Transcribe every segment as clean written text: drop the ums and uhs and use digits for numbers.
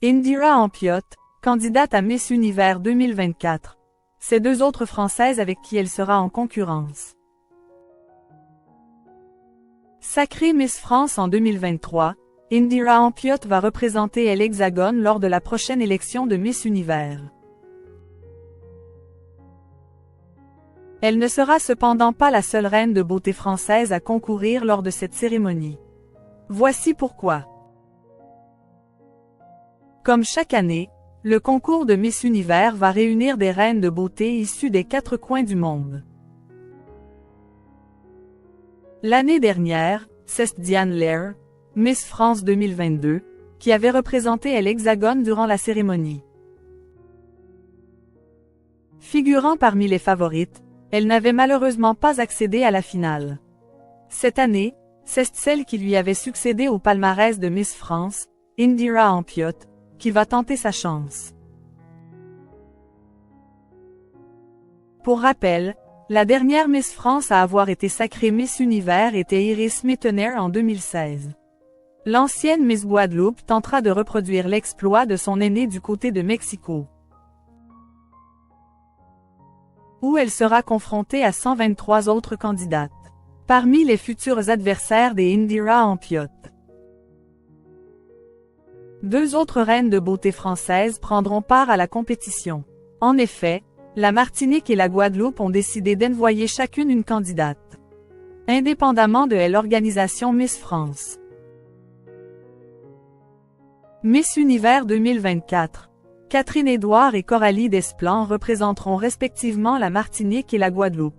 Indira Ampiotte, candidate à Miss Univers 2024. C'est deux autres Françaises avec qui elle sera en concurrence. Sacrée Miss France en 2023, Indira Ampiotte va représenter l'Hexagone lors de la prochaine élection de Miss Univers. Elle ne sera cependant pas la seule reine de beauté française à concourir lors de cette cérémonie. Voici pourquoi. Comme chaque année, le concours de Miss Univers va réunir des reines de beauté issues des quatre coins du monde. L'année dernière, c'est Diane Lair, Miss France 2022, qui avait représenté l'Hexagone durant la cérémonie. Figurant parmi les favorites, elle n'avait malheureusement pas accédé à la finale. Cette année, c'est celle qui lui avait succédé au palmarès de Miss France, Indira Ampiotte, qui va tenter sa chance. Pour rappel, la dernière Miss France à avoir été sacrée Miss Univers était Iris Mittener en 2016. L'ancienne Miss Guadeloupe tentera de reproduire l'exploit de son aînée du côté de Mexico, où elle sera confrontée à 123 autres candidates. Parmi les futurs adversaires des Indira Ampiotte, deux autres reines de beauté françaises prendront part à la compétition. En effet, la Martinique et la Guadeloupe ont décidé d'envoyer chacune une candidate, indépendamment de l'organisation Miss France. Miss Univers 2024. Catherine Édouard et Coralie Desplan représenteront respectivement la Martinique et la Guadeloupe.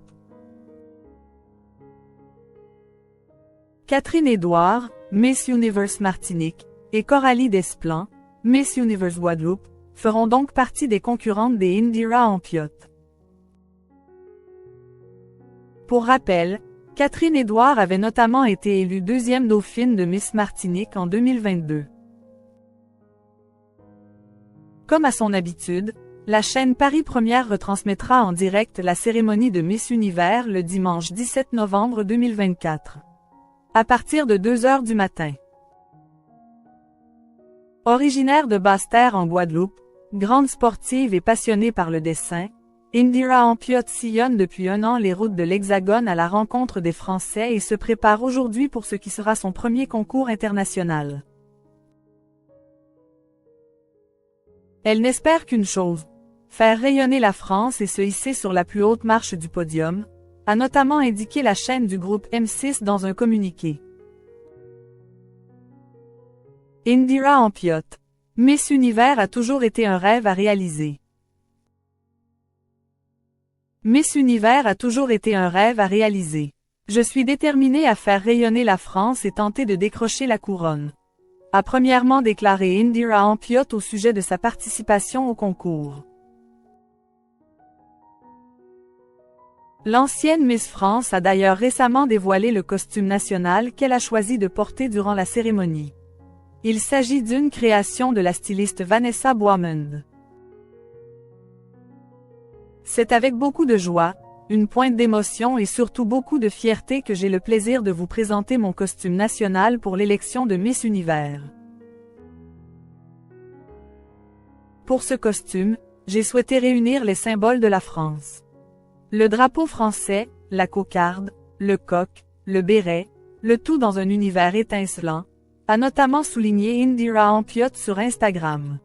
Catherine Édouard, Miss Universe Martinique, et Coralie Desplan, Miss Universe Guadeloupe, feront donc partie des concurrentes des Indira Ampiotte. Pour rappel, Catherine Édouard avait notamment été élue deuxième dauphine de Miss Martinique en 2022. Comme à son habitude, la chaîne Paris Première retransmettra en direct la cérémonie de Miss Univers le dimanche 17 novembre 2024. À partir de 2 h du matin. Originaire de Basse-Terre en Guadeloupe, grande sportive et passionnée par le dessin, Indira Ampiotte sillonne depuis 1 an les routes de l'Hexagone à la rencontre des Français et se prépare aujourd'hui pour ce qui sera son premier concours international. Elle n'espère qu'une chose, faire rayonner la France et se hisser sur la plus haute marche du podium, a notamment indiqué la chaîne du groupe M6 dans un communiqué. Indira Ampiotte. Miss Univers a toujours été un rêve à réaliser. Miss Univers a toujours été un rêve à réaliser. Je suis déterminée à faire rayonner la France et tenter de décrocher la couronne, a premièrement déclaré Indira Ampiotte au sujet de sa participation au concours. L'ancienne Miss France a d'ailleurs récemment dévoilé le costume national qu'elle a choisi de porter durant la cérémonie. Il s'agit d'une création de la styliste Vanessa Boismond. C'est avec beaucoup de joie, une pointe d'émotion et surtout beaucoup de fierté que j'ai le plaisir de vous présenter mon costume national pour l'élection de Miss Univers. Pour ce costume, j'ai souhaité réunir les symboles de la France. Le drapeau français, la cocarde, le coq, le béret, le tout dans un univers étincelant, a notamment souligné Indira Ampiotte sur Instagram.